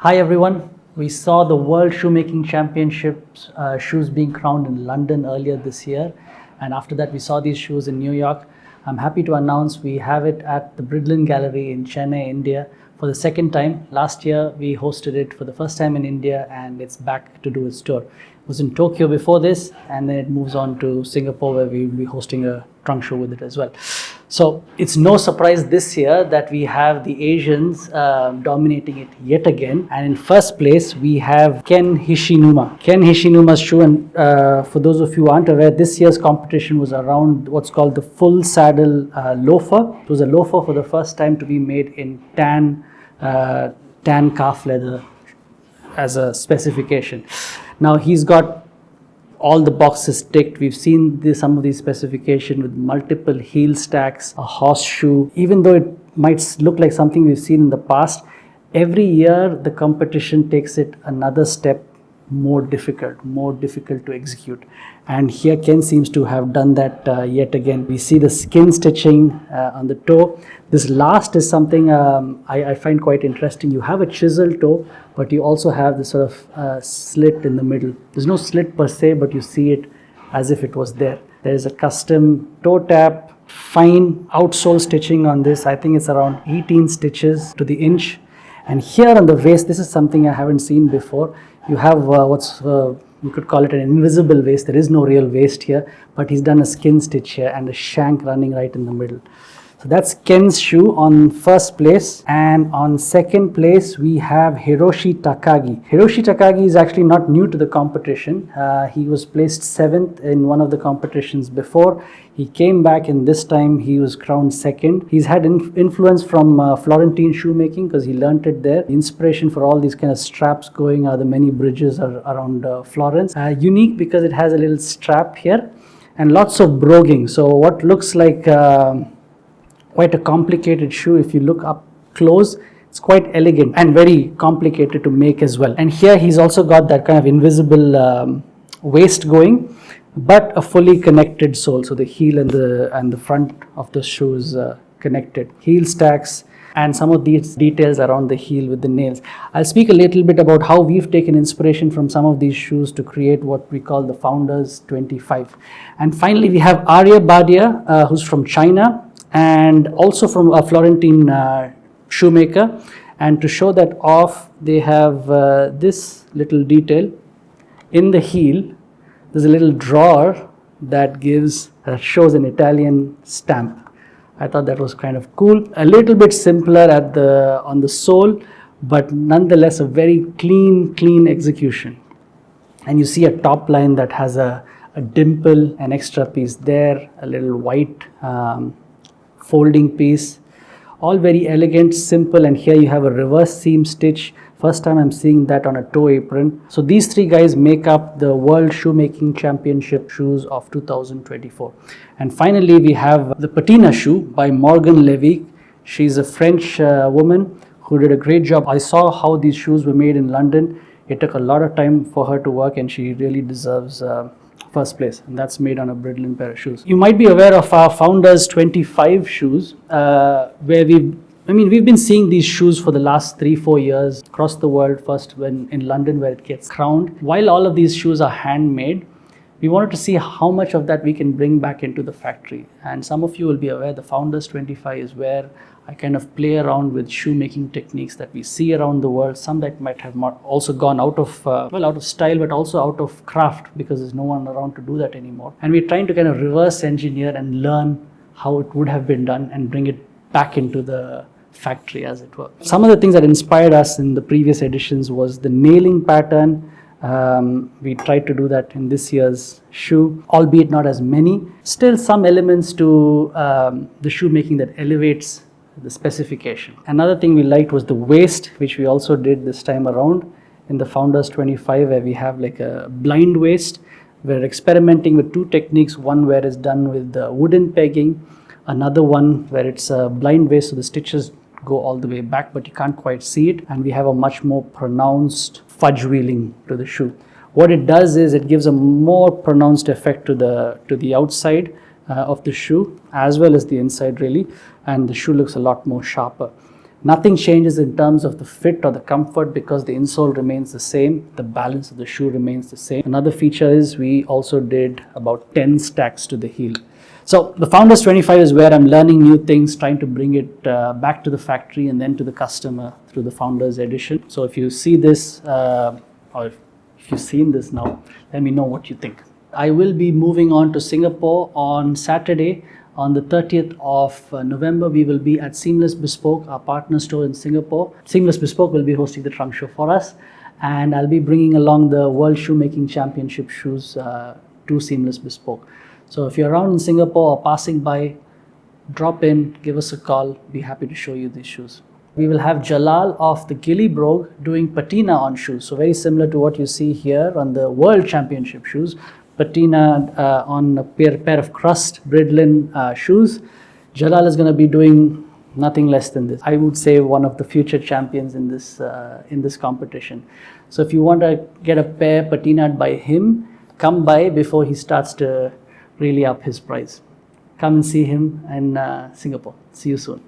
Hi everyone. We saw the World Shoemaking Championships shoes being crowned in London earlier this year, and after that we saw these shoes in New York. I'm happy to announce we have it at the Bridlen Gallery in Chennai, India for the second time. Last year we hosted it for the first time in India, and it's back to do its tour. It was in Tokyo before this, and then it moves on to Singapore, where we will be hosting a trunk show with it as well. So it's no surprise this year that we have the Asians dominating it yet again. And in first place, we have Ken Hishinuma. Ken Hishinuma's shoe, and for those of you who aren't aware, this year's competition was around what's called the full saddle loafer. It was a loafer for the first time to be made in tan calf leather as a specification. Now he's got all the boxes ticked. We've seen some of these specifications with multiple heel stacks, a horseshoe. Even though it might look like something we've seen in the past, every year the competition takes it another step more difficult to execute. And here Ken seems to have done that yet again. We see the skin stitching on the toe. This last is something I find quite interesting. You have a chisel toe, but you also have this sort of slit in the middle. There's no slit per se, but you see it as if it was there. There is a custom toe tap, fine outsole stitching on this. I think it's around 18 stitches to the inch. And here on the waist, this is something I haven't seen before. You have you could call it an invisible waist. There is no real waist here, but he's done a skin stitch here and a shank running right in the middle. So that's Ken's shoe on first place. And on second place, we have Hiroshi Takagi. Hiroshi Takagi is actually not new to the competition. He was placed 7th in one of the competitions before. He came back, and this time he was crowned 2nd. He's had influence from Florentine shoemaking because he learnt it there. The inspiration for all these kind of straps going are the many bridges around Florence. Unique because it has a little strap here and lots of broguing. So what looks like quite a complicated shoe, if you look up close, it's quite elegant and very complicated to make as well. And here he's also got that kind of invisible waist going, but a fully connected sole. So the heel and the front of the shoe is connected. Heel stacks and some of these details around the heel with the nails. I'll speak a little bit about how we've taken inspiration from some of these shoes to create what we call the Founders 25. And finally, we have Arya Badia, who's from China and also from a Florentine shoemaker. And to show that off, they have this little detail in the heel. There's a little drawer that shows an Italian stamp. I thought that was kind of cool. A little bit simpler on the sole, but nonetheless a very clean execution. And you see a top line that has a dimple, an extra piece there, a little white folding piece. All very elegant, simple, and here you have a reverse seam stitch. First time I'm seeing that on a toe apron. So these three guys make up the World Shoemaking Championship shoes of 2024. And finally, we have the Patina shoe by Morgan Levy. She's a French woman who did a great job. I saw how these shoes were made in London. It took a lot of time for her to work, and she really deserves first place, and that's made on a Bridlen pair of shoes. You might be aware of our Founders 25 shoes, where we've been seeing these shoes for the last 3-4 years across the world, first when in London where it gets crowned. While all of these shoes are handmade, we wanted to see how much of that we can bring back into the factory. And some of you will be aware the Founders 25 is where I kind of play around with shoemaking techniques that we see around the world, some that might have also gone out of style, but also out of craft because there's no one around to do that anymore. And we're trying to kind of reverse engineer and learn how it would have been done and bring it back into the factory, as it were. Some of the things that inspired us in the previous editions was the nailing pattern. We tried to do that in this year's shoe, albeit not as many. Still some elements to the shoemaking that elevates the specification. Another thing we liked was the waist, which we also did this time around in the Founders 25, where we have like a blind waist. We're experimenting with two techniques, one where it's done with wooden pegging, another one where it's a blind waist, so the stitches go all the way back, but you can't quite see it, and we have a much more pronounced fudge wheeling to the shoe. What it does is it gives a more pronounced effect to the outside of the shoe as well as the inside, really, and the shoe looks a lot more sharper. Nothing changes in terms of the fit or the comfort because the insole remains the same, the balance of the shoe remains the same. Another feature is we also did about 10 stacks to the heel. So the Founders 25 is where I'm learning new things, trying to bring it back to the factory and then to the customer through the Founders edition. So if you see this, or if you've seen this now, let me know what you think. I will be moving on to Singapore on Saturday. On the 30th of November, we will be at Seamless Bespoke, our partner store in Singapore. Seamless Bespoke will be hosting the trunk show for us, and I'll be bringing along the World Shoemaking Championship shoes to Seamless Bespoke. So if you're around in Singapore or passing by, drop in, give us a call. Be happy to show you these shoes. We will have Jalal of the Gilly Brogue doing patina on shoes. So very similar to what you see here on the World Championship shoes. Patina on a pair of crust Bridlen shoes. Jalal is going to be doing nothing less than this. I would say one of the future champions in this competition. So if you want to get a pair patinaed by him, come by before he starts to really up his price. Come and see him in Singapore. See you soon.